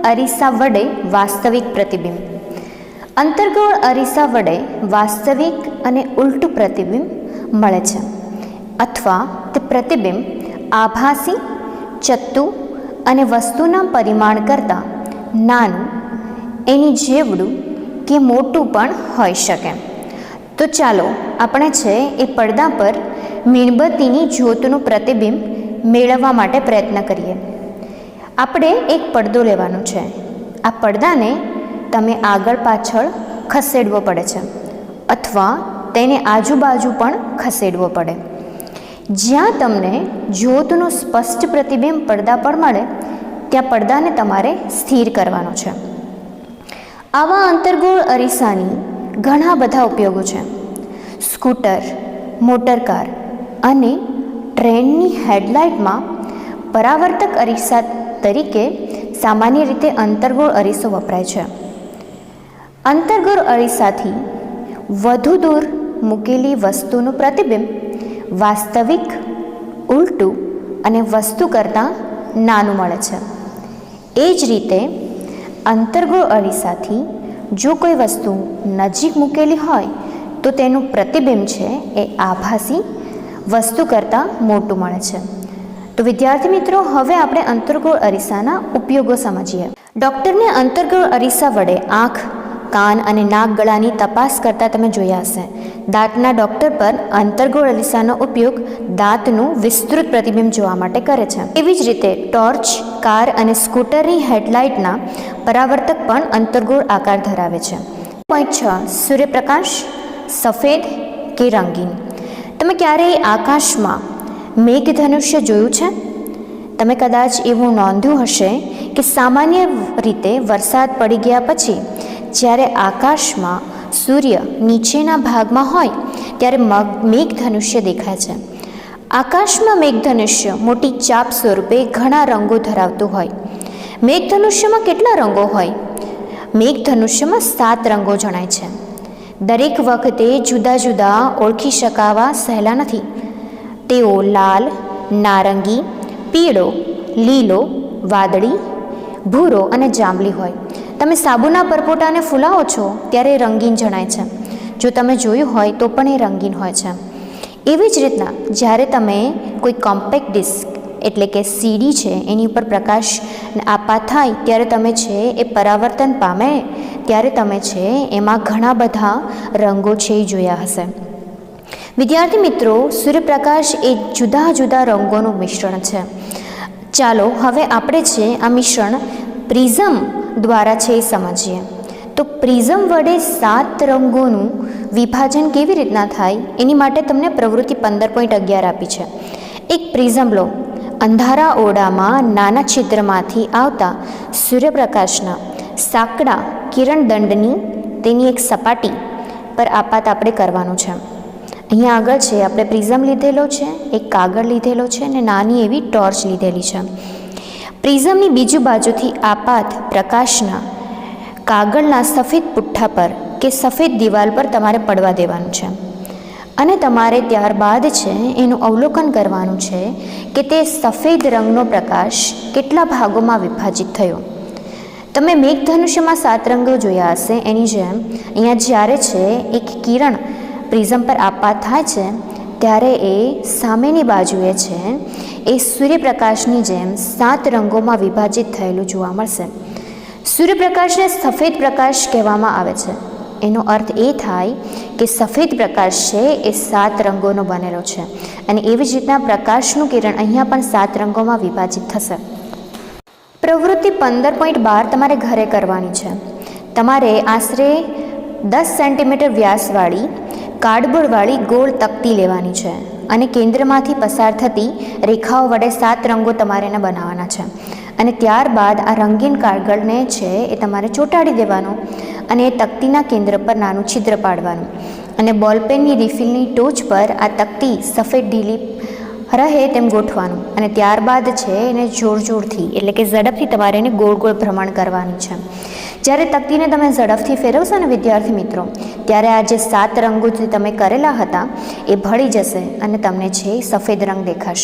અરીસા વડે વાસ્તવિક પ્રતિબિંબ. અંતર્ગોળ અરીસા વડે વાસ્તવિક અને ઉલટું પ્રતિબિંબ મળે છે, અથવા તે પ્રતિબિંબ આભાસી, ચત્તુ અને વસ્તુના પરિમાણ કરતાં નાનું, એની જેવડું કે મોટું પણ હોઈ શકે. તો ચાલો આપણે છે એ પડદા પર મીણબત્તીની જ્યોતનું પ્રતિબિંબ મેળવવા માટે પ્રયત્ન કરીએ. આપણે એક પડદો લેવાનો છે. આ પડદાને તમે આગળ પાછળ ખસેડવો પડે છે, અથવા તેને આજુબાજુ પણ ખસેડવો પડે. જ્યાં તમને જ્યોતનું સ્પષ્ટ પ્રતિબિંબ પડદા પર મળે ત્યાં પડદાને તમારે સ્થિર કરવાનો છે. આવા અંતર્ગોળ અરીસાની ઘણા બધા ઉપયોગો છે. સ્કૂટર, મોટરકાર અને ટ્રેનની હેડલાઇટમાં પરાવર્તક અરીસા તરીકે સામાન્ય રીતે અંતર્ગોળ અરીસો વપરાય છે. અંતર્ગોળ અરીસાથી વધુ દૂર મૂકેલી વસ્તુનું પ્રતિબિંબ વાસ્તવિક, ઉલટું અને વસ્તુ કરતાં નાનું મળે છે. એ જ રીતે અંતર્ગોળ અરીસાથી જો કોઈ વસ્તુ નજીક મૂકેલી હોય તો તેનું પ્રતિબિંબ છે એ આભાસી, વસ્તુ કરતાં મોટું મળે છે. તો વિદ્યાર્થી મિત્રો, હવે આપણે અંતર્ગોળ અરીસાના ઉપયોગો સમજીએ. ડૉક્ટરને અંતર્ગોળ અરીસા વડે આંખ, કાન અને નાક ગળાની તપાસ કરતાં તમે જોયા હશે. દાંતના ડૉક્ટર પર અંતર્ગોળ અરીસાનો ઉપયોગ દાંતનું વિસ્તૃત પ્રતિબિંબ જોવા માટે કરે છે. એવી જ રીતે ટોર્ચ, કાર અને સ્કૂટરની હેડલાઇટના પરાવર્તક પણ અંતર્ગોળ આકાર ધરાવે છે. 6. સૂર્યપ્રકાશ, સફેદ કે રંગીન. તમે ક્યારેય આકાશમાં મેઘધનુષ્ય જોયું છે? તમે કદાચ એવું નોંધ્યું હશે કે સામાન્ય રીતે વરસાદ પડી ગયા પછી જ્યારે આકાશમાં સૂર્ય નીચેના ભાગમાં હોય ત્યારે મેઘધનુષ્ય દેખાય છે. આકાશમાં મેઘધનુષ્ય મોટી ચાપ સ્વરૂપે ઘણા રંગો ધરાવતું હોય. મેઘધનુષ્યમાં કેટલા રંગો હોય? મેઘધનુષ્યમાં 7 રંગો જણાય છે. દરેક વખતે જુદા જુદા ઓળખી શકાવા સહેલા નથી. તેઓ લાલ, નારંગી, પીળો, લીલો, વાદળી, ભૂરો અને જાંબલી હોય. તમે સાબુના પરપોટાને ફૂલાવો છો ત્યારે રંગીન જણાય છે. જો તમે જોયું હોય તો પણ એ રંગીન હોય છે. એવી જ રીતના જ્યારે તમે કોઈ કોમ્પેક્ટ ડિસ્ક એટલે કે સીડી છે એની ઉપર પ્રકાશ આપાત થાય ત્યારે તમે છે એ પરાવર્તન પામે ત્યારે તમે છે એમાં ઘણા બધા રંગો છે એ જોયા હશે. વિદ્યાર્થી મિત્રો, સૂર્યપ્રકાશ એ જુદા જુદા રંગોનું મિશ્રણ છે. ચાલો હવે આપણે છે આ મિશ્રણ પ્રિઝમ દ્વારા છે એ સમજીએ. તો પ્રિઝમ વડે 7 રંગોનું વિભાજન કેવી રીતના થાય એની માટે તમને પ્રવૃત્તિ 15.11 આપી છે. એક પ્રિઝમ લો. અંધારા ઓરડામાં નાના છિદ્રમાંથી આવતા સૂર્યપ્રકાશના સાંકડા કિરણદંડની તેની એક સપાટી પર આપાત આપણે કરવાનું છે. અહીંયા આગળ છે આપણે પ્રિઝમ લીધેલો છે, એક કાગળ લીધેલો છે અને નાની એવી ટોર્ચ લીધેલી છે. પ્રિઝમની બીજી બાજુથી આપાત પ્રકાશના કાગળના સફેદ પુઠ્ઠા પર કે સફેદ દિવાલ પર તમારે પડવા દેવાનું છે અને તમારે ત્યારબાદ છે એનું અવલોકન કરવાનું છે કે તે સફેદ રંગનો પ્રકાશ કેટલા ભાગોમાં વિભાજિત થયો. તમે મેઘધનુષ્યમાં 7 રંગો જોયા હશે એની જેમ અહીંયા જ્યારે છે એક કિરણ પ્રિઝમ પર આપાત થાય છે ત્યારે એ સામેની બાજુએ છે એ સૂર્યપ્રકાશની જેમ 7 રંગોમાં વિભાજિત થયેલું જોવા મળશે. સૂર્યપ્રકાશને સફેદ પ્રકાશ કહેવામાં આવે છે. એનો અર્થ એ થાય કે સફેદ પ્રકાશ છે એ 7 રંગોનો બનેલો છે અને એવી જ રીતના પ્રકાશનું કિરણ અહીંયા પણ 7 રંગોમાં વિભાજિત થશે. પ્રવૃત્તિ 15.12 તમારે ઘરે કરવાની છે. તમારે આશરે 10 સેન્ટીમીટર વ્યાસવાળી કાર્ડબોર્ડવાળી ગોળ તકતી લેવાની છે અને કેન્દ્રમાંથી પસાર થતી રેખાઓ વડે 7 રંગો તમારે એને બનાવવાના છે. અને ત્યારબાદ આ રંગીન કાગળને છે એ તમારે ચોંટાડી દેવાનું અને એ તકતીના કેન્દ્ર પર નાનું છિદ્ર પાડવાનું અને બોલપેનની રિફિલની ટોચ પર આ તકતી સફેદ ઢીલી રહે તેમ ગોઠવાનું અને ત્યારબાદ છે એને જોર જોરથી એટલે કે ઝડપથી તમારે એને ગોળ ગોળ ભ્રમણ કરવાની છે. જ્યારે તકતીને તમે ઝડપથી ફેરવશો ને વિદ્યાર્થી મિત્રો, ત્યારે આ જે 7 રંગો જે તમે કરેલા હતા એ ભળી જશે અને તમને છે સફેદ રંગ દેખાશે.